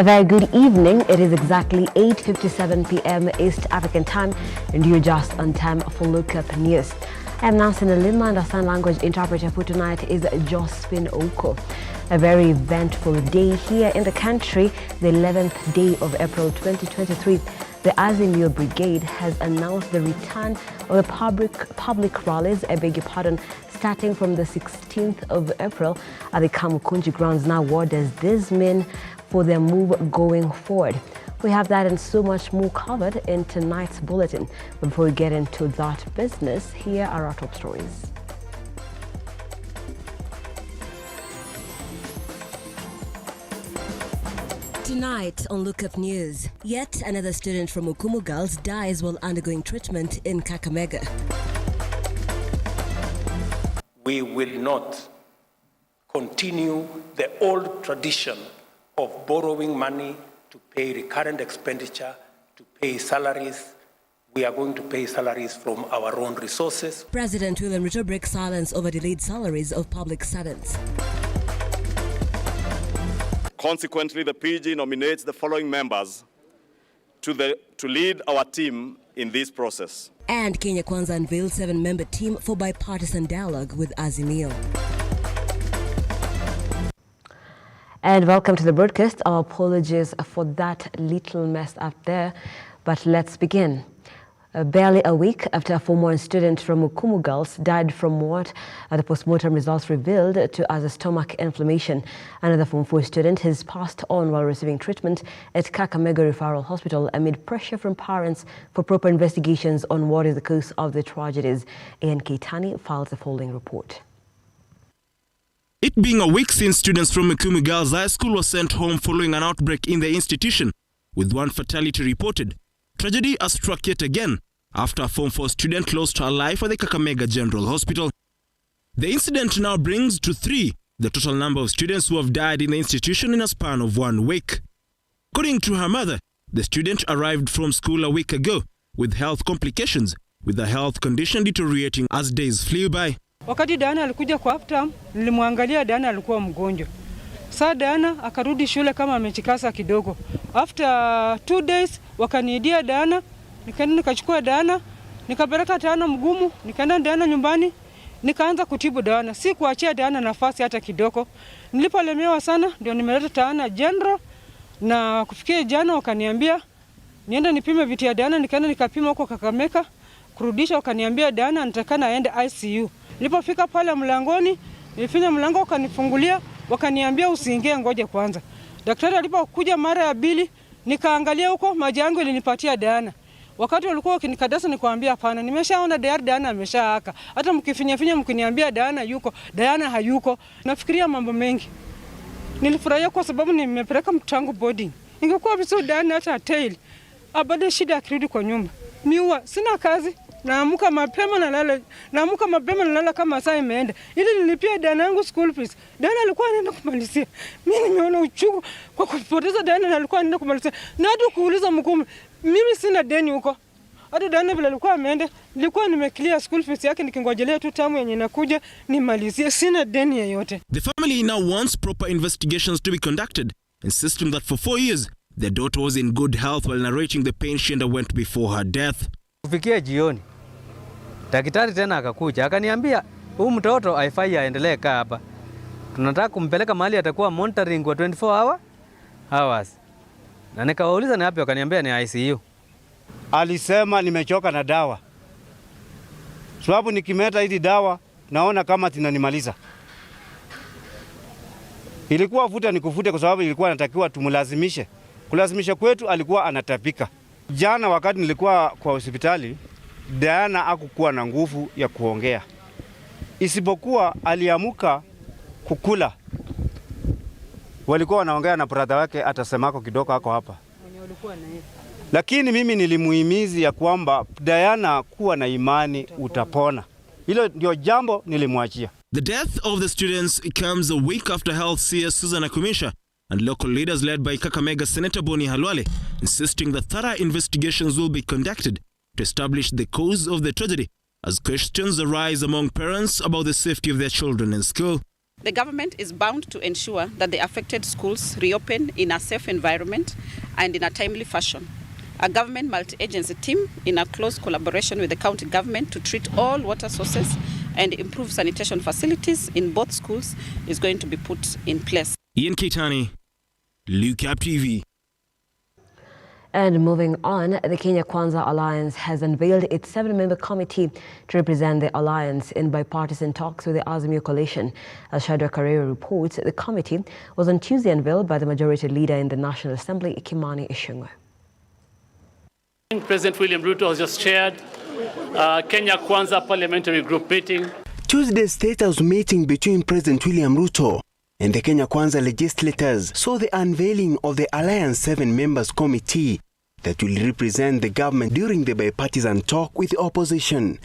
A very good evening. It is exactly 8:57 p.m. East African time, and you're just on time for Lookup News. I'm Nelima, and the sign language interpreter for tonight is Josephine Oko. A very eventful day here in the country, the 11th day of April 2023. The Azimio Brigade has announced the return of the public rallies, starting from the 16th of April at the Kamukunji grounds. Now, what does this mean for their move going forward? We have that and so much more covered in tonight's bulletin. Before we get into that business, here are our top stories. Tonight on Lookup News, yet another student from Okumu Girls dies while undergoing treatment in Kakamega. We will not continue the old tradition of borrowing money to pay recurrent expenditure, to pay salaries. We are going to pay salaries from our own resources. President William Ruto breaks silence over delayed salaries of public servants. Consequently, the PG nominates the following members to lead our team in this process. And Kenya Kwanza unveils 7-member team for bipartisan dialogue with Azimio. And welcome to the broadcast. Our apologies for that little mess up there, but let's begin. Barely a week after a former student from Okumu Girls died from what the postmortem results revealed to as a stomach inflammation. Another Form 4 student has passed on while receiving treatment at Kakamega Referral Hospital amid pressure from parents for proper investigations on what is the cause of the tragedies. Ian Keitani files the following report. It being a week since students from Okumu Girls High School were sent home following an outbreak in the institution, with one fatality reported, tragedy has struck yet again after a Form 4 student lost her life at the Kakamega General Hospital. The incident now brings to 3 the total number of students who have died in the institution in a span of 1 week. According to her mother, the student arrived from school a week ago with health complications, with the health condition deteriorating as days flew by. Wakati Diana alikuja kwa half term, nilimwangalia Diana alikuwa mgonjwa. Sasa Diana akarudi shule kama amechikasa kidogo. After 2 days wakaniidia Diana, nikaenda nikachukua Diana, nikapeleka Diana mgumu, nikaenda Diana nyumbani, nikaanza kutibu Diana. Si kuachia Diana nafasi hata kidogo. Nilipolemewa sana ndio nimeleta Diana General, na kufikia jana wakaniambia nienda nipime vitu ya Diana, nikaenda nikapima huko Kakamega, kurudisha wakaniambia Diana anatakana aende ICU. Nilipofika pale mlangoni, nilifinya mlango wakanifungulia, wakaniambia usiingie, ngoje kwanza. Daktari alipokuja mara ya pili, nikaangalia huko, maji yangu ilinipatia Diana. Wakati walikuwa wakinikadasa nikwambia hapana, nimeshaona Diana ameshaaka. Hata mkifinya mkiniambia Diana yuko, Diana hayuko. Nafikiria mambo mengi. Nilifurahia kwa sababu nimepeleka mtoto wangu boarding. Ingekuwa vizuri Diana hata tail. Abada shida akirudi kwa nyumba. Miwa sina kazi. Naamka mapema nalala kama saa imeenda. Ili nilipia Diana yangu school fees. Diana alikuwa anaenda kumalizia. Mimi nimeona uchungu kwa kupoteza Diana, na alikuwa anaenda kumalizia. Na hata kuuliza mkuu, mimi sina deni huko. Hata Diana vile alikuwa ameenda, nilikuwa nimeclear school fees yake nikingojelea tu tamu yenye inakuja nimalizie, sina deni yoyote. The family now wants proper investigations to be conducted, insisting that for 4 years their daughter was in good health while narrating the pain she underwent before her death. Kufikia jioni, daktari tena akakuja akaniambia huyu mtoto haifai aendelee kaa hapa. Tunataka kumpeleka mahali atakuwa monitoring kwa 24 hours. Na nikawauliza ni wapi, wakaniambia ni ICU. Alisema nimechoka na dawa. Sababu nikimeta hizi dawa naona kama zinanimaliza. Ilikuwa vuta nikufute kwa sababu ilikuwa natakiwa tumlazimishe. Kulazimisha kwetu alikuwa anatapika. Jana wakati nilikuwa kwa hospitali, Diana hakukuwa na nguvu ya kuongea. Isipokuwa aliamuka kukula. Walikuwa wanaongea na brother wake, atasemako kidogo hako hapa. Lakini mimi nilimuhimizi ya kwamba Diana, kuwa na imani, utapona. Hilo ndio jambo nilimwachia. The death of the students comes a week after health CS Susan Akumisha and local leaders led by Kakamega Senator Boni Halwale insisting that thorough investigations will be conducted to establish the cause of the tragedy, as questions arise among parents about the safety of their children in school. The government is bound to ensure that the affected schools reopen in a safe environment and in a timely fashion. A government multi-agency team in a close collaboration with the county government to treat all water sources and improve sanitation facilities in both schools is going to be put in place. Ian Keitani, Lookuptv. And moving on, the Kenya Kwanza Alliance has unveiled its 7-member committee to represent the alliance in bipartisan talks with the Azimio coalition. As Shadrack Karere reports, the committee was on Tuesday unveiled by the majority leader in the National Assembly, Kimani Ichung'wah. President William Ruto has just chaired Kenya Kwanza Parliamentary Group meeting. Tuesday's State House meeting between President William Ruto and the Kenya Kwanza legislators saw the unveiling of the Alliance 7 members committee that will represent the government during the bipartisan talk with the opposition.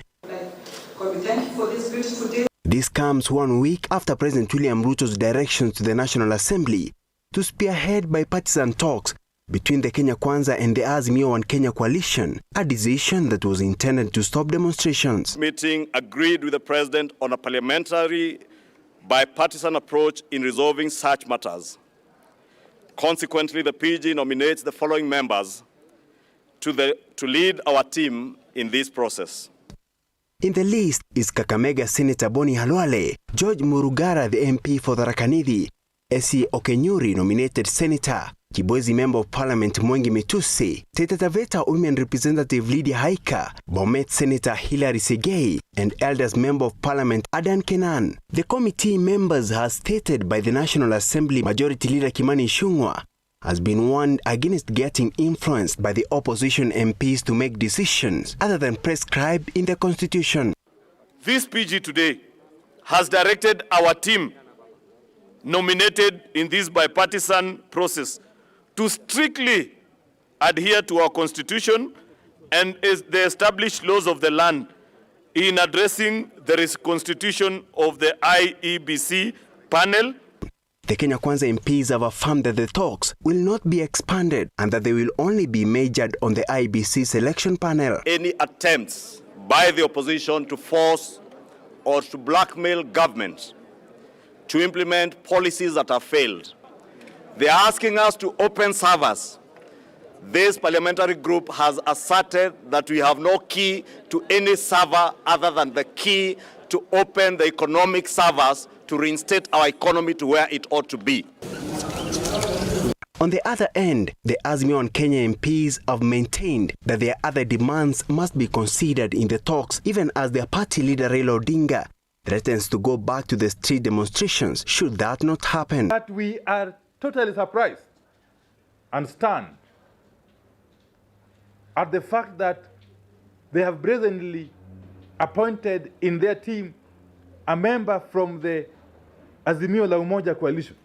This comes 1 week after President William Ruto's directions to the National Assembly to spearhead bipartisan talks between the Kenya Kwanza and the Azimio One Kenya coalition, a decision that was intended to stop demonstrations. Meeting agreed with the President on a parliamentary bipartisan approach in resolving such matters. Consequently, the PG nominates the following members to lead our team in this process. In the list is Kakamega Senator Boni Halwale, George Murugara, the MP for Tharaka Nithi, S.C. Okenyuri, nominated Senator, Kibwezi Member of Parliament Mwengi Mitusi, Taita Taveta Women Representative Lydia Haika, Bomet Senator Hilary Segei, and Elders Member of Parliament Adan Kenan. The committee members, as stated by the National Assembly Majority Leader Kimani Ichung'wah, has been warned against getting influenced by the opposition MPs to make decisions other than prescribed in the Constitution. This PG today has directed our team nominated in this bipartisan process to strictly adhere to our Constitution and the established laws of the land in addressing the constitution of the IEBC panel. The Kenya Kwanza MPs have affirmed that the talks will not be expanded and that they will only be measured on the IEBC selection panel. Any attempts by the opposition to force or to blackmail government to implement policies that have failed. They are asking us to open servers. This parliamentary group has asserted that we have no key to any server other than the key to open the economic servers to reinstate our economy to where it ought to be. On the other end, the Azimio and Kenya MPs have maintained that their other demands must be considered in the talks, even as their party leader Raila Odinga threatens to go back to the street demonstrations should that not happen. That we are totally surprised and stunned at the fact that they have brazenly appointed in their team a member from the Azimio la Umoja coalition.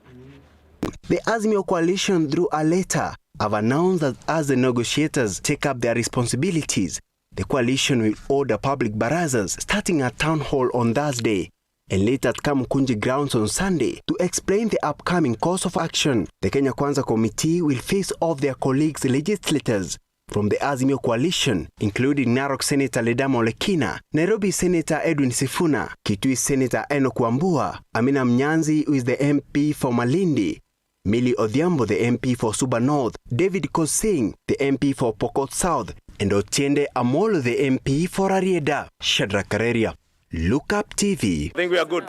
The Azimio coalition, through a letter, have announced that as the negotiators take up their responsibilities, the coalition will order public barazas starting at Town Hall on Thursday and later at Kamukunji grounds on Sunday to explain the upcoming course of action. The Kenya Kwanza committee will face off their colleagues legislators from the Azimio coalition, including Narok Senator Ledama Olekina, Nairobi Senator Edwin Sifuna, Kitui Senator Enoch Wambua, Amina Mnyanzi, who is the MP for Malindi, Millie Odhiambo, the MP for Suba North, David Kosing, the MP for Pokot South, and Otiende Amolo, the MP for Arieda. Shadrack Karere, Lookuptv. I think we are good.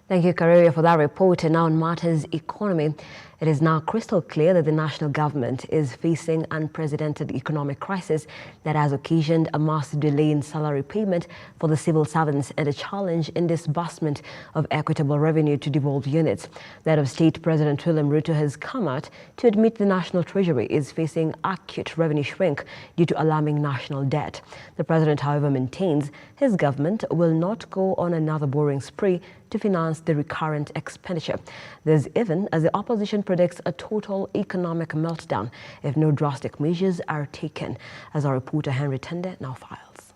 Thank you, Karere, for that report. And now on matters economy, it is now crystal clear that the national government is facing unprecedented economic crisis that has occasioned a massive delay in salary payment for the civil servants and a challenge in disbursement of equitable revenue to devolved units. The head of state, President William Ruto, has come out to admit the national treasury is facing acute revenue shrink due to alarming national debt. The president, however, maintains his government will not go on another borrowing spree to finance the recurrent expenditure. This even as the opposition predicts a total economic meltdown if no drastic measures are taken, as our reporter Henry Tende now files.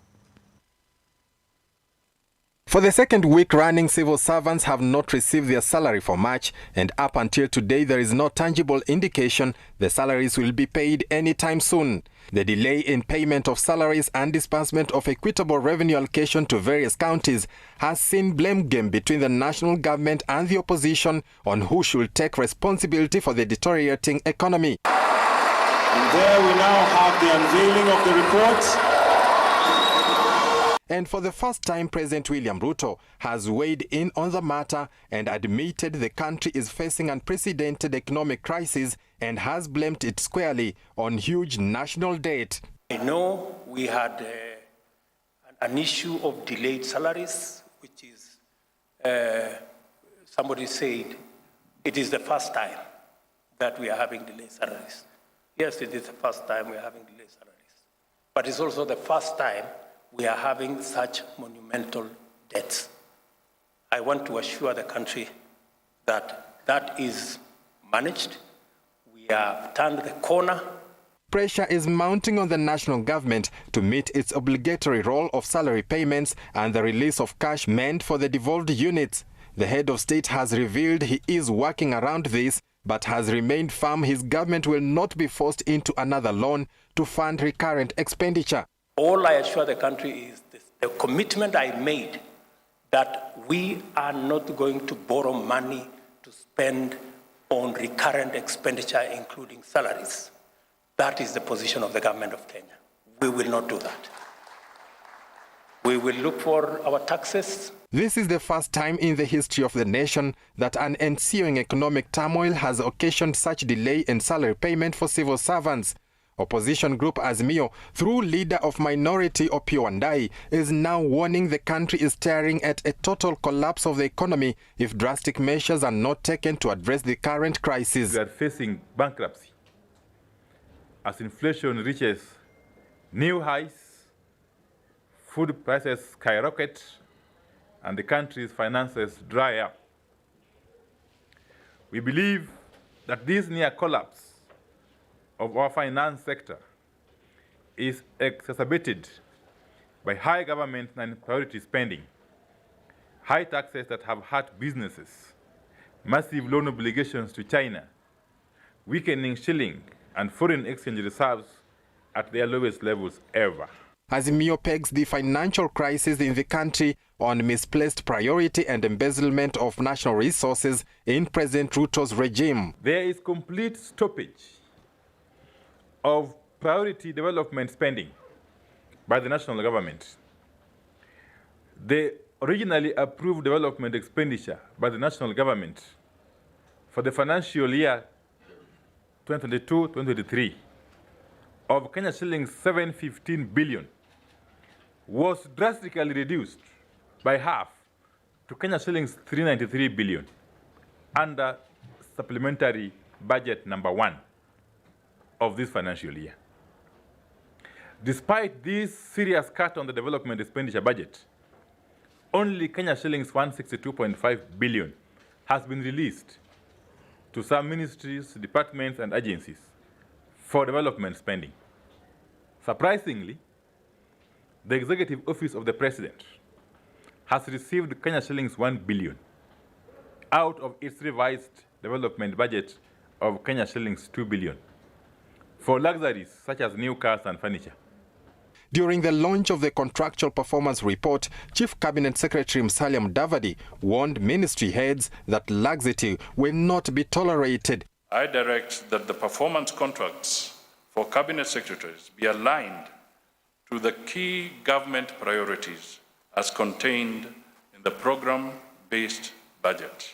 For the second week running, civil servants have not received their salary for March, and up until today there is no tangible indication the salaries will be paid anytime soon. The delay in payment of salaries and disbursement of equitable revenue allocation to various counties has seen blame game between the national government and the opposition on who should take responsibility for the deteriorating economy. And there we now have the unveiling of the report. And for the first time, President William Ruto has weighed in on the matter and admitted the country is facing unprecedented economic crisis and has blamed it squarely on huge national debt. I know we had an issue of delayed salaries, which is, somebody said, it is the first time that we are having delayed salaries. Yes, it is the first time we are having delayed salaries. But it's also the first time we are having such monumental debts. I want to assure the country that that is managed. We have turned the corner. Pressure is mounting on the national government to meet its obligatory role of salary payments and the release of cash meant for the devolved units. The head of state has revealed he is working around this, but has remained firm his government will not be forced into another loan to fund recurrent expenditure. All I assure the country is this, the commitment I made that we are not going to borrow money to spend on recurrent expenditure, including salaries. That is the position of the government of Kenya. We will not do that. We will look for our taxes. This is the first time in the history of the nation that an ensuing economic turmoil has occasioned such delay in salary payment for civil servants. Opposition group Azimio, through leader of minority Opiyo Wandayi, is now warning the country is staring at a total collapse of the economy if drastic measures are not taken to address the current crisis. We are facing bankruptcy as inflation reaches new highs, food prices skyrocket, and the country's finances dry up. We believe that this near collapse of our finance sector is exacerbated by high government and priority spending, high taxes that have hurt businesses, massive loan obligations to China, weakening shilling, and foreign exchange reserves at their lowest levels ever. Azimio pegs the financial crisis in the country on misplaced priority and embezzlement of national resources in President Ruto's regime. There is complete stoppage of priority development spending by the national government. The originally approved development expenditure by the national government for the financial year 2022-2023 of Kenya shillings 715 billion was drastically reduced by half to Kenya shillings 393 billion under supplementary budget number 1 of this financial year. Despite this serious cut on the development expenditure budget, only Kenya shillings 162.5 billion has been released to some ministries, departments, and agencies for development spending. Surprisingly, the Executive Office of the President has received Kenya shillings 1 billion out of its revised development budget of Kenya shillings 2 billion for luxuries such as new cars and furniture. During the launch of the Contractual Performance Report, Chief Cabinet Secretary Musalia Mudavadi warned ministry heads that laxity will not be tolerated. I direct that the performance contracts for Cabinet Secretaries be aligned to the key government priorities as contained in the program-based budget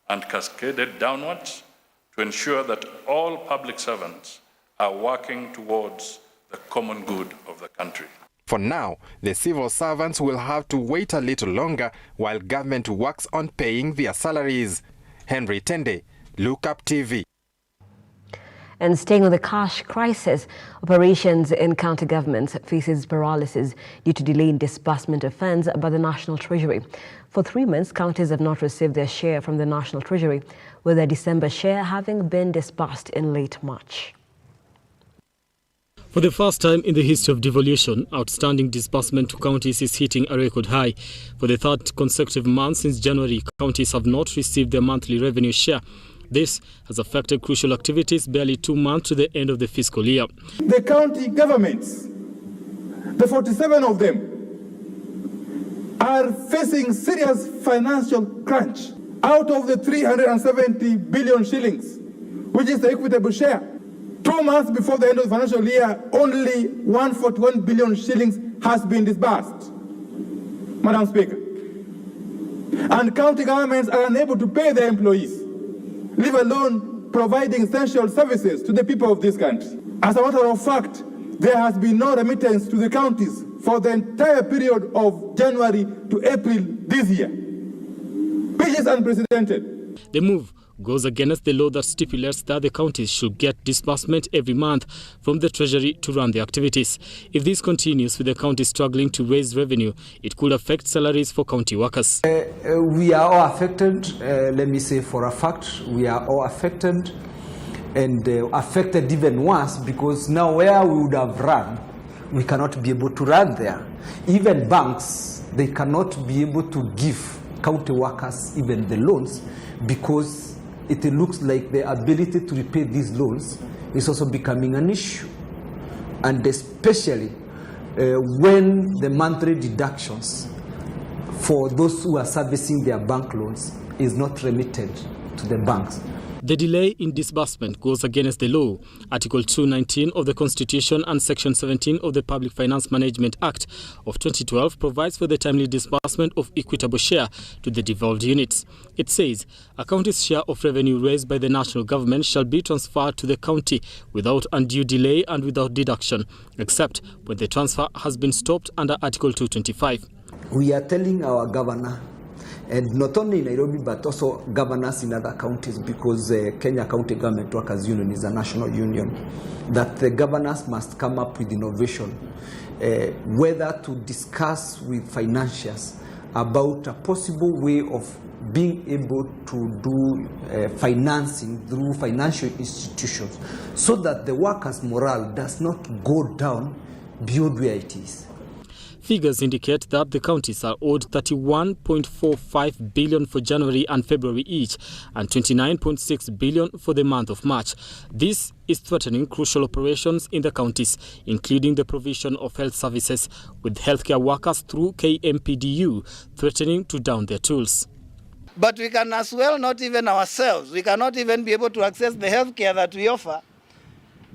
and cascaded downwards to ensure that all public servants are working towards the common good of the country. For now, the civil servants will have to wait a little longer while government works on paying their salaries. Henry Tende, Lookuptv. And staying on the cash crisis, operations in county governments faces paralysis due to delay in disbursement of funds by the National Treasury. For 3 months, counties have not received their share from the National Treasury, with their December share having been disbursed in late March. For the first time in the history of devolution, outstanding disbursement to counties is hitting a record high. For the third consecutive month since January, counties have not received their monthly revenue share. This has affected crucial activities barely 2 months to the end of the fiscal year. The county governments, the 47 of them, are facing serious financial crunch. Out of the 370 billion shillings, which is the equitable share, 2 months before the end of the financial year, only 141 billion shillings has been disbursed, Madam Speaker. And county governments are unable to pay their employees, leave alone providing essential services to the people of this country. As a matter of fact, there has been no remittance to the counties for the entire period of January to April this year, which is unprecedented. The move goes against the law that stipulates that the counties should get disbursement every month from the Treasury to run their activities. If this continues with the counties struggling to raise revenue, it could affect salaries for county workers. We are all affected, let me say for a fact, we are all affected, and affected even worse because now where we would have run, we cannot be able to run there. Even banks, they cannot be able to give county workers even the loans because it looks like the ability to repay these loans is also becoming an issue. And especially when the monthly deductions for those who are servicing their bank loans is not remitted to the banks. The delay in disbursement goes against the law. Article 219 of the Constitution and Section 17 of the Public Finance Management Act of 2012 provides for the timely disbursement of equitable share to the devolved units. It says a county's share of revenue raised by the national government shall be transferred to the county without undue delay and without deduction, except when the transfer has been stopped under Article 225. We are telling our governor, and not only in Nairobi, but also governors in other counties, because Kenya County Government Workers Union is a national union, that the governors must come up with innovation, whether to discuss with financiers about a possible way of being able to do financing through financial institutions so that the workers' morale does not go down beyond where it is. Figures indicate that the counties are owed 31.45 billion for January and February each, and 29.6 billion for the month of March. This is threatening crucial operations in the counties, including the provision of health services, with healthcare workers through KMPDU threatening to down their tools. But we can as well not even ourselves. We cannot even be able to access the healthcare that we offer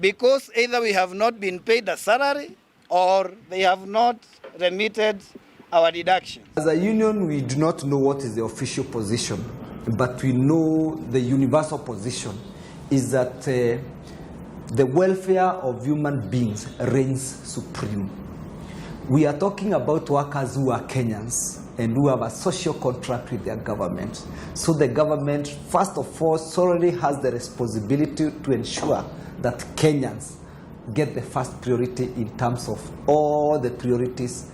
because either we have not been paid a salary or they have not remitted our deduction. As a union, we do not know what is the official position, but we know the universal position is that the welfare of human beings reigns supreme. We are talking about workers who are Kenyans and who have a social contract with their government. So the government, first of all, solely has the responsibility to ensure that Kenyans get the first priority in terms of all the priorities,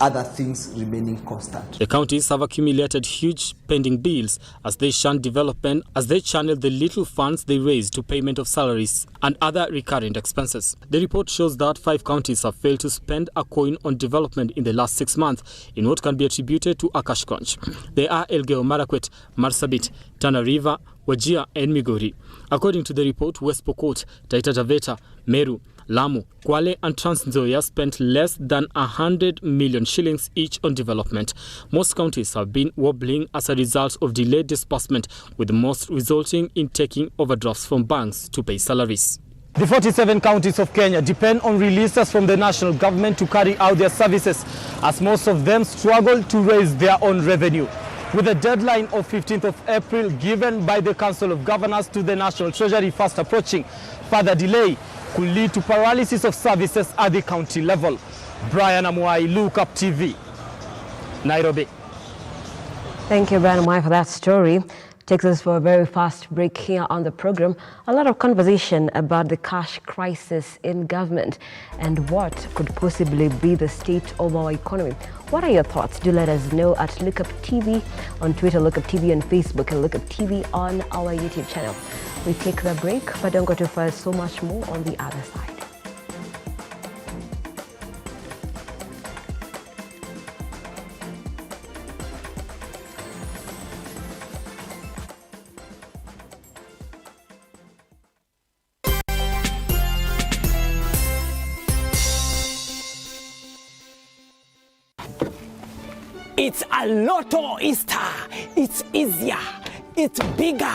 other things remaining constant. The counties have accumulated huge pending bills as they shun development, as they channel the little funds they raise to payment of salaries and other recurrent expenses. The report shows that 5 counties have failed to spend a coin on development in the last 6 months in what can be attributed to a cash crunch. They are Elgeyo Marakwet, Marsabit, Tana River, Wajir and Migori. According to the report, West Pokot, Taita Taveta, Meru, Lamu, Kwale and Trans Nzoia spent less than 100 million shillings each on development. Most counties have been wobbling as a result of delayed disbursement, with most resulting in taking overdrafts from banks to pay salaries. The 47 counties of Kenya depend on releases from the national government to carry out their services, as most of them struggle to raise their own revenue. With a deadline of 15th of April given by the Council of Governors to the National Treasury fast approaching, further delay could lead to paralysis of services at the county level. Brian Amuai, Lookuptv, Nairobi. Thank you, Brian Amuai, for that story. Takes us for a very fast break here on the program. A lot of conversation about the cash crisis in government and what could possibly be the state of our economy. What are your thoughts? Do let us know at Lookuptv on Twitter, Lookuptv on Facebook, and Lookuptv on our YouTube channel. We take the break, but don't go too far. So much more on the other side. It's a Lotto Easter. It's easier. It's bigger.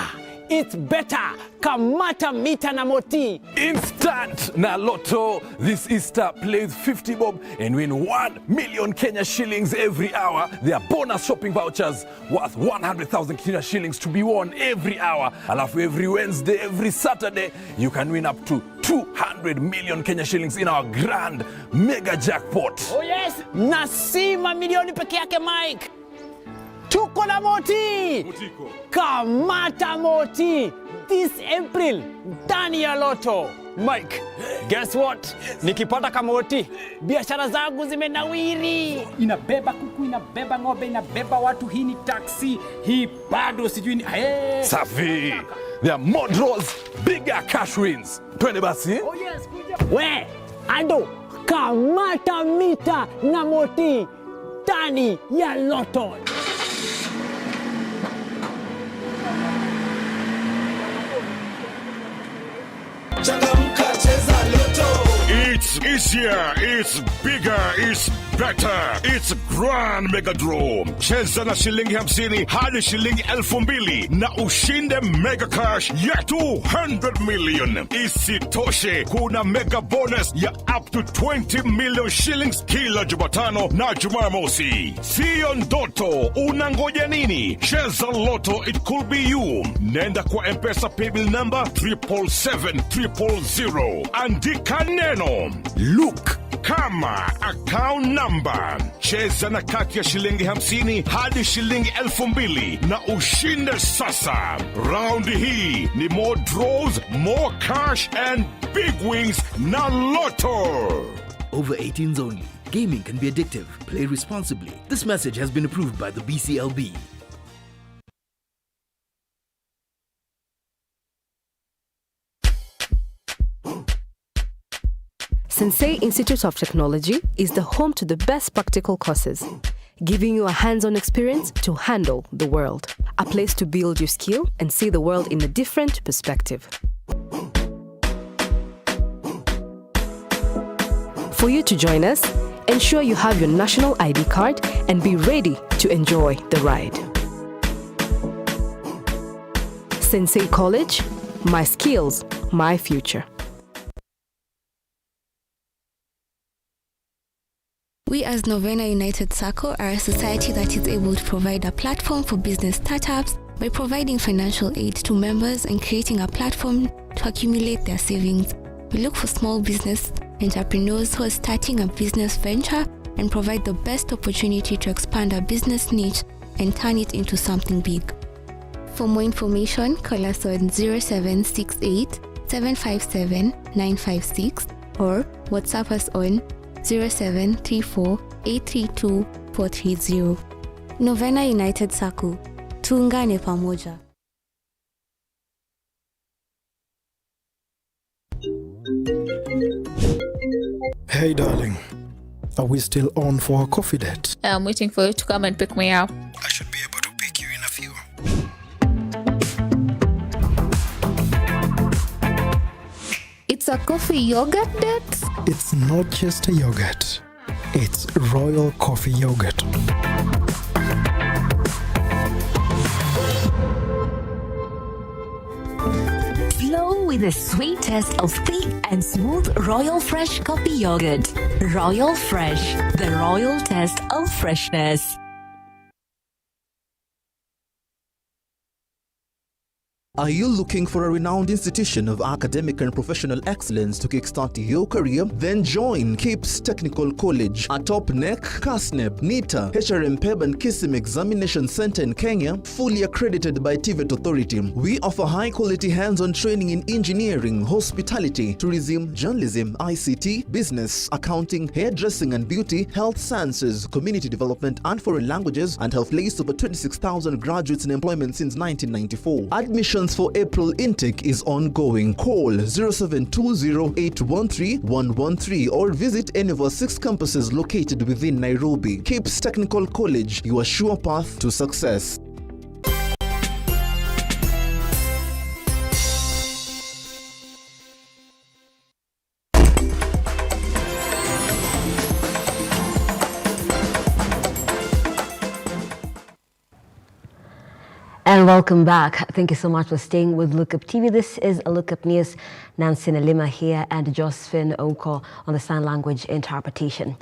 It's better. Kamata mita na moti. Instant na Lotto. This Easter, play with 50 bob and win 1 million Kenya shillings every hour. There are bonus shopping vouchers worth 100,000 Kenya shillings to be won every hour. Alafu every Wednesday, every Saturday, you can win up to 200 million Kenya shillings in our grand mega jackpot. Oh yes, na si mamilioni peke yake Mike. Tuko na moti. Mutiko. Kamata moti. This April, ndani ya Lotto. Mike, guess what? Nikipata kamoti, biashara zangu zimenawiri. Inabeba kuku, inabeba ng'ombe, inabeba watu. Hii ni taxi, hii bado sijui ni Safi. There are more draws, bigger cash wins. Twende basi. Oh yes, kuja. We, Ando, kamata mita na moti. Ndani ya Lotto. It's easier, it's bigger, it's better. It's Grand Mega Draw. Cheza na shilingi 50 hadi shilingi 2,000 na ushinde mega cash ya 200 million. Isitoshe, kuna mega bonus ya up to 20 million shillings kila Jumatano na Jumamosi. Sio ndoto, unangoja nini? Cheza Lotto, it could be you. Nenda kwa M-Pesa paybill number 777-000. Andika neno Look kama account number. Cheza na kati ya shilingi 50 hadi shilingi 2,000 na ushinde sasa. Round hii ni more draws, more cash and big wins na Lotto. Over 18s only. Gaming can be addictive. Play responsibly. This message has been approved by the BCLB. Sensei Institute of Technology is the home to the best practical courses, giving you a hands-on experience to handle the world. A place to build your skill and see the world in a different perspective. For you to join us, ensure you have your national ID card and be ready to enjoy the ride. Sensei College, my skills, my future. We as Novena United Circle are a society that is able to provide a platform for business startups by providing financial aid to members and creating a platform to accumulate their savings. We look for small business entrepreneurs who are starting a business venture and provide the best opportunity to expand our business niche and turn it into something big. For more information, call us on 0768 757 956 or WhatsApp us on 0734 832 430. Novena United Circle. Tuungane pamoja. Hey darling, are we still on for a coffee date? I'm waiting for you to come and pick me up. I should be able to pick you in a few. It's a coffee yogurt date? It's not just a yogurt. It's royal coffee yogurt. Flow with the sweet taste of thick and smooth Royal Fresh coffee yogurt. Royal Fresh, the royal taste of freshness. Are you looking for a renowned institution of academic and professional excellence to kickstart your career? Then join KIPS Technical College, a top NEC, CASNEP, NITA, HRMPEB and KISIM examination center in Kenya, fully accredited by TVET Authority. We offer high-quality hands-on training in engineering, hospitality, tourism, journalism, ICT, business, accounting, hairdressing and beauty, health sciences, community development and foreign languages, and have placed over 26,000 graduates in employment since 1994. Admissions for April intake is ongoing. Call 0720-813-113 or visit any of our 6 campuses located within Nairobi. KIPS Technical College, your sure path to success. And welcome back. Thank you so much for staying with Lookuptv. This is a Lookup News. Nancy Nelima here and Josephine Oko on the sign language interpretation.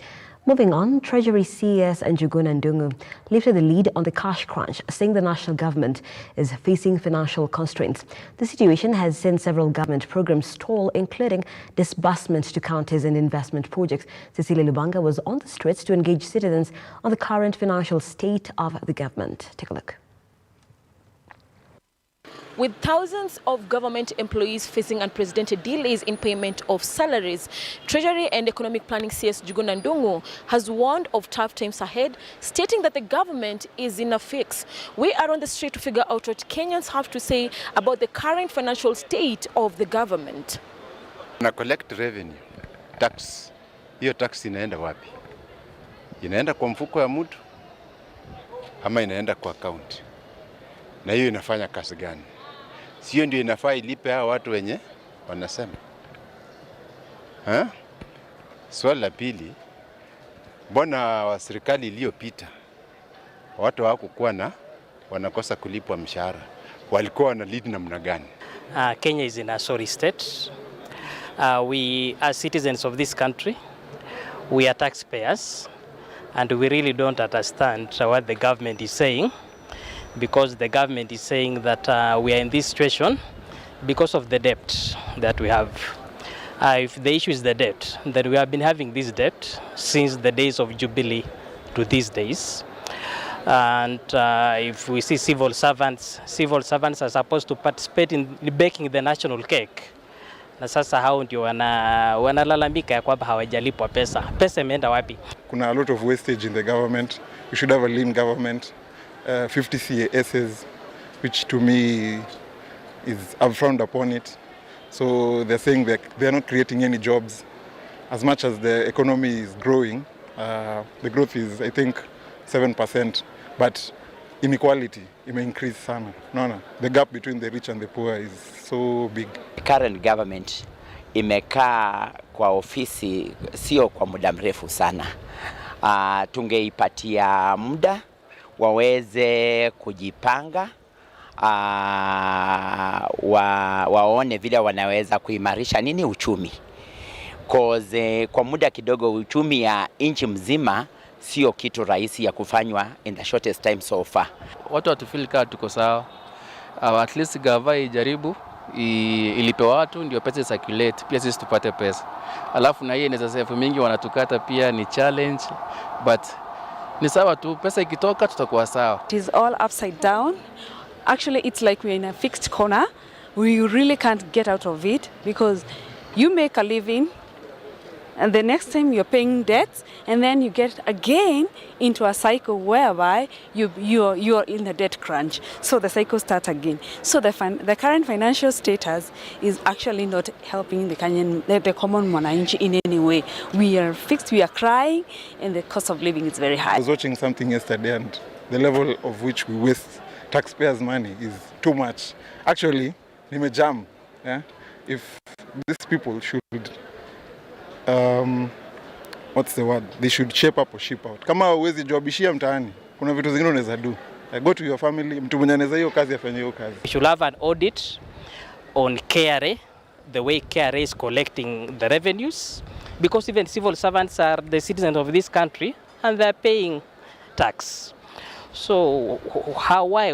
Moving on, Treasury CS Njuguna Ndung'u lifted the lead on the cash crunch, saying the national government is facing financial constraints. The situation has seen several government programs stall, including disbursement to counties and investment projects. Cecilia Lubanga was on the streets to engage citizens on the current financial state of the government. Take a look. With thousands of government employees facing unprecedented delays in payment of salaries, Treasury and Economic Planning CS Njuguna Ndung'u has warned of tough times ahead, stating that the government is in a fix. We are on the street to figure out what Kenyans have to say about the current financial state of the government. Na collect revenue, tax. Hiyo tax inaenda wapi? Inaenda kwa mfuko ya mtu ama inaenda kwa account? Na hiyo inafanya kazi gani? Sio ndio inafaa ilipe hao watu wenye wanasema. Swali la pili, mbona wa serikali iliyopita watu hawakuwa na wanakosa kulipwa mshahara? Walikuwa wana lead namna gani? Kenya is in a sorry state. We are citizens of this country. We are taxpayers, and we really don't understand what the government is saying. Because the government is saying that we are in this situation because of the debt that we have. If the issue is the debt, then we have been having this debt since the days of Jubilee to these days. And if we see civil servants are supposed to participate in baking the national cake. Na sasa hao ndio wanalalamika ya kwamba hawajalipwa pesa. Pesa imeenda wapi? Kuna a lot of wastage in the government. We should have a lean government. 50 CASs, which to me I've frowned upon it. So they're saying that they're not creating any jobs. As much as the economy is growing, the growth is, I think, 7%, but inequality may increase sana. No. The gap between the rich and the poor is so big. The current government imekaa kwa ofisi sio kwa muda mrefu sana. Tungeipatia muda waweze kujipanga, waone vile wanaweza kuimarisha nini uchumi. Kwa muda kidogo uchumi ya nchi mzima sio kitu rahisi ya kufanywa in the shortest time so far. Watu watufeel kama tuko sawa. At least gava ijaribu ilipe watu ndio pesa circulate, pia sisi tupate pesa. Alafu na yeye NSSF mingi wanatukata pia ni challenge, but ni sawa tu, pesa ikitoka tutakuwa sawa. It is all upside down. Actually, it's like we're in a fixed corner. We really can't get out of it because you make a living and the next time you're paying debts and then you get again into a cycle whereby you're in a debt crunch. So the cycle starts again. So the current financial status is actually not helping the common mwananchi in any way. We are fixed, we are crying, and the cost of living is very high. I was watching something yesterday and the level of which we waste taxpayers' money is too much. Actually, nimejam. If these people should what's the word? They should shape up or ship out. Kama uwezi jobishia mtaani, kuna vitu zingine unaweza do. Go to your family, mtu mwenye anaweza hiyo kazi afanye hiyo kazi. We should have an audit on KRA, the way KRA is collecting the revenues, because even civil servants are the citizens of this country and they're paying tax. So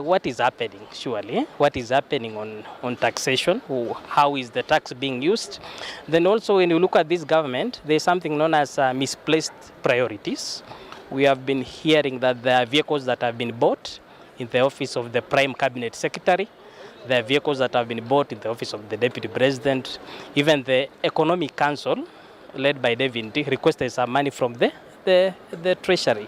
what is happening surely? What is happening on taxation? How is the tax being used? Then also when you look at this government, there's something known as misplaced priorities. We have been hearing that there are vehicles that have been bought in the office of the Prime Cabinet Secretary. There are vehicles that have been bought in the office of the Deputy President. Even the Economic Council, led by David, requested some money from the Treasury.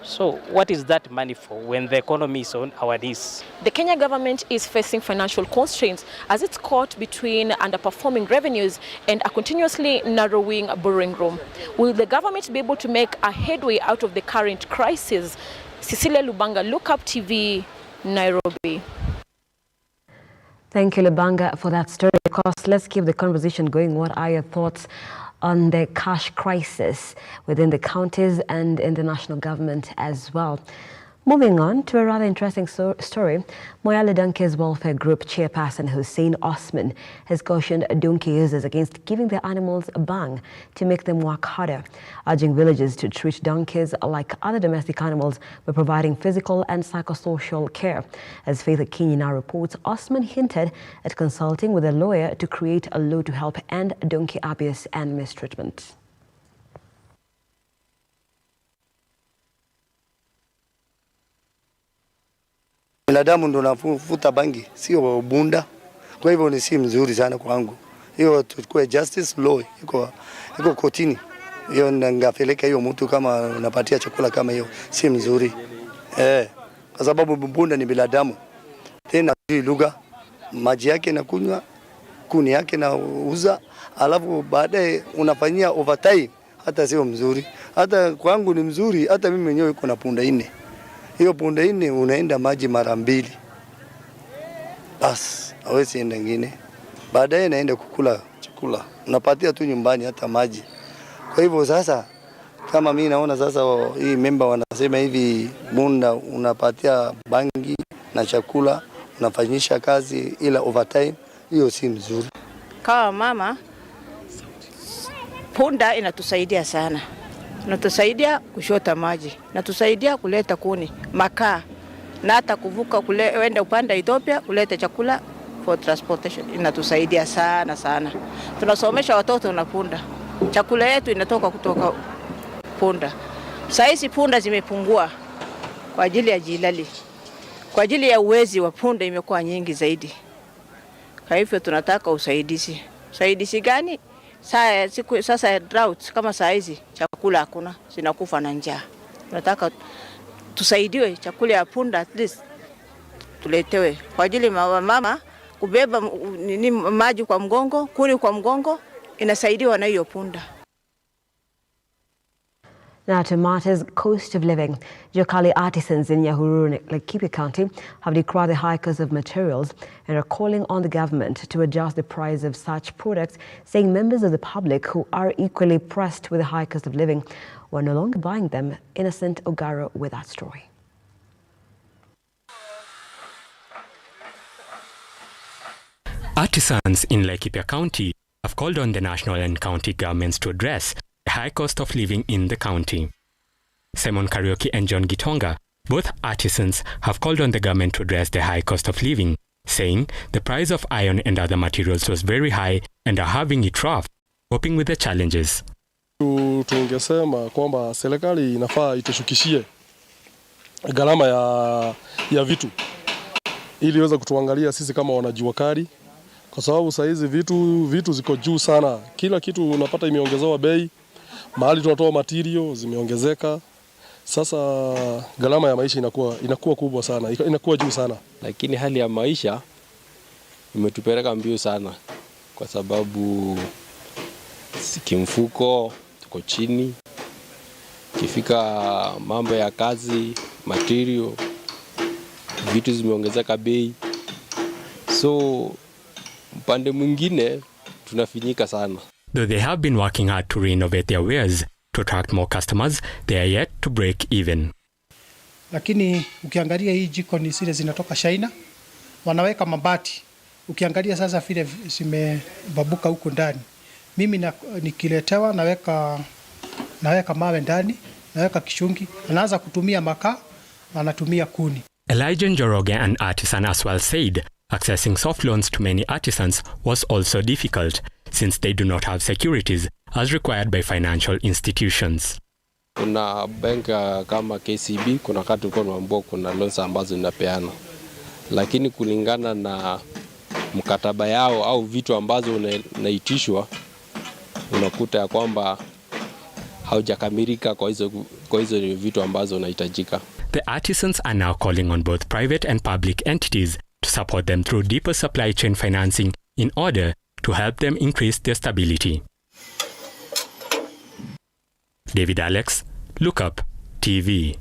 So what is that money for when the economy is on our knees? The Kenya government is facing financial constraints as it's caught between underperforming revenues and a continuously narrowing borrowing room. Will the government be able to make a headway out of the current crisis? Cecilia Lubanga, Lookuptv, Nairobi. Thank you, Lubanga, for that story. Of course, let's keep the conversation going. What are your thoughts on the cash crisis within the counties and in the national government as well? Moving on to a rather interesting story, Moyale Donkeys Welfare Group chairperson Hussein Osman has cautioned donkey users against giving their animals a bang to make them work harder, urging villagers to treat donkeys like other domestic animals by providing physical and psychosocial care. As Faith Akinyi now reports, Osman hinted at consulting with a lawyer to create a law to help end donkey abuse and mistreatment. Binadamu ndo nafuta bangi, sio bunda. Kwa hivyo ni si mzuri sana kwangu. Hiyo tukue justice law iko kotini. Hiyo ngapeleka hiyo mtu kama unapatia chakula kama hiyo si mzuri. Kwa sababu bunda ni binadamu. Tena lugha, maji yake na kunywa, kuni yake na uza, alafu baadaye unafanyia overtime, hata sio mzuri. Hata kwangu ni mzuri, hata mimi mwenyewe kuna punda 4. Hiyo punda 4 unaenda maji mara 2. Bas, hawezi enda nyingine. Baadaye naenda kukula chakula. Unapatia tu nyumbani hata maji. Kwa hivyo sasa kama mimi naona sasa hii member wanasema hivi bunda unapatia bangi na chakula, unafanyisha kazi ila overtime, hiyo si mzuri. Kama mama, punda inatusaidia sana. Inatusaidia kushota maji, inatusaidia kuleta kuni, makaa, na hata kuvuka wenda upande Ethiopia kuleta chakula for transportation. Inatusaidia sana sana. Tunasomesha watoto na punda. Chakula yetu inatoka kutoka punda. Saizi punda zimepungua kwa ajili ya jilali. Kwa ajili ya uwezi wa punda imekuwa nyingi zaidi. Kwa hivyo tunataka usaidizi. Usaidizi gani? Sasa drought kama saizi chakula hakuna, zinakufa na njaa. Tunataka tusaidiwe chakula ya punda at least tuletewe. Kwa ajili mama kubeba maji kwa mgongo, kuni kwa mgongo, inasaidiwa na hiyo punda. Now to matters cost of living. Jokali artisans in Nyahururu, Lookuptv County have decried the high cost of materials and are calling on the government to adjust the price of such products, saying members of the public who are equally pressed with the high cost of living were no longer buying them. Innocent Ogaro with that story. Artisans in Lookuptv County have called on the national and county governments to address the high cost of living in the county. Simon Karaoke and John Gitonga, both artisans, have called on the government to address the high cost of living, saying the price of iron and other materials was very high and are having it rough, coping with the challenges. Tungesema kwamba serikali inafaa itushukishie gharama ya vitu ili iweze kutuangalia sisi kama wanajua kali, kwa sababu saa hizi vitu ziko juu sana. Kila kitu unapata imeongezewa bei, mahali tunatoa material zimeongezeka. Sasa gharama ya maisha inakuwa kubwa sana, inakuwa juu sana. Lakini hali ya maisha imetupeleka mbio sana, kwa sababu kimfuko tuko chini. Kifika mambo ya kazi, material, vitu zimeongezeka bei. So upande mwingine tunafinyika sana. Though they have been working hard to renovate their wares to attract more customers, they are yet to break even. Lakini ukiangalia hii jiko ni zile zinatoka China, wanaweka mabati. Ukiangalia sasa vile zimebabuka huko ndani. Mimi nikiletewa naweka mawe ndani, naweka kishungi, anaanza kutumia makaa, anatumia kuni. Elijah Njoroge, an artisan as well, said accessing soft loans to many artisans was also difficult since they do not have securities as required by financial institutions. Kuna banka kama KCB, kuna kati tulikuwa tunaambiwa kuna loans ambazo zinapeana. Lakini kulingana na mkataba yao au vitu ambazo unaitishwa, unakuta ya kwamba haujakamilika kwa hizo vitu ambazo unahitajika. The artisans are now calling on both private and public entities to support them through deeper supply chain financing in order to help them increase their stability. David Alex, Lookuptv.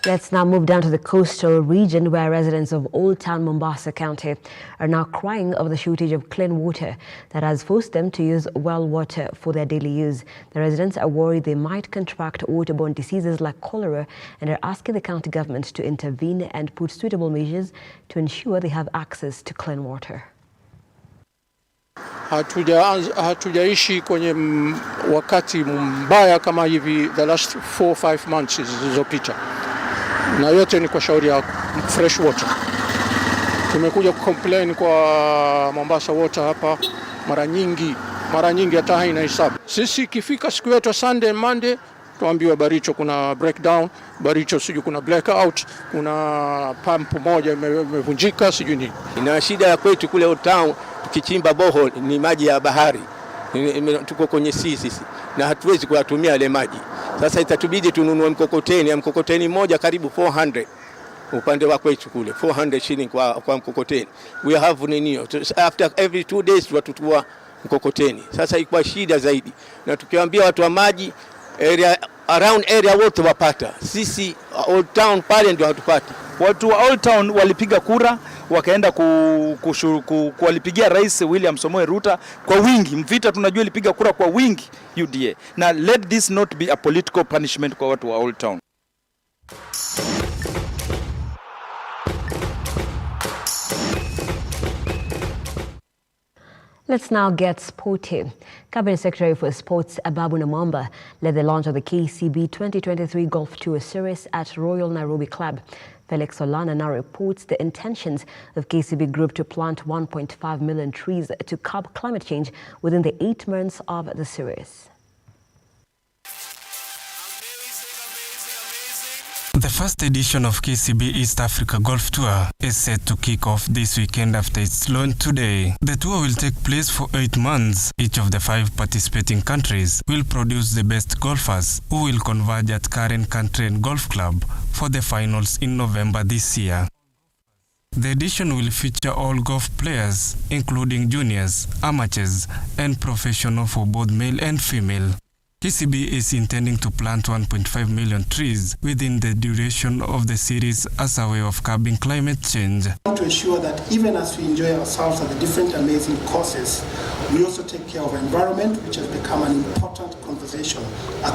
Let's now move down to the coastal region where residents of Old Town Mombasa County are now crying over the shortage of clean water that has forced them to use well water for their daily use. The residents are worried they might contract waterborne diseases like cholera and are asking the county government to intervene and put suitable measures to ensure they have access to clean water. Hatujaishi kwenye wakati mbaya kama hivi the last 4-5 months zilizopita. Na yote ni kwa shauri ya fresh water. Tumekuja complain kwa Mombasa Water hapa mara nyingi hata haina hesabu. Sisi kifika siku yetu Sunday Monday tuambiwa Baricho kuna breakdown, Baricho siju kuna blackout, kuna pump moja imevunjika siju nini. Ina shida ya kwetu kule Old Town, tukichimba borehole ni maji ya bahari. Tuko kwenye sisi na hatuwezi kuyatumia yale maji. Sasa itatubidi tununue mkokoteni moja karibu 400 upande wa kwetu kule 400 shilling kwa mkokoteni. We have ninio after every 2 days tutua mkokoteni. Sasa ikuwa shida zaidi, na tukiwaambia watu wa maji around area wote wapata, sisi Old Town pale ndio hatupati. Watu wa Old Town walipiga kura wakaenda kuwalipigia Rais William Samoei Ruto kwa wingi. Mvita tunajua ilipiga kura kwa wingi UDA. Na let this not be a political punishment kwa watu wa Old Town. Let's now get sporty. Cabinet Secretary for Sports Ababu Namwamba led the launch of the KCB 2023 Golf Tour Series at Royal Nairobi Club. Felix Solana now reports the intentions of KCB Group to plant 1.5 million trees to curb climate change within the 8 months of the series. The first edition of KCB East Africa Golf Tour is set to kick off this weekend after its launch today. The tour will take place for 8 months. Each of the 5 participating countries will produce the best golfers who will converge at Karen Country and Golf Club for the finals in November this year. The edition will feature all golf players, including juniors, amateurs, and professional for both male and female. KCB is intending to plant 1.5 million trees within the duration of the series as a way of curbing climate change. To ensure that even as we enjoy ourselves at the different amazing courses, we also take care of our environment, which has become an important conversation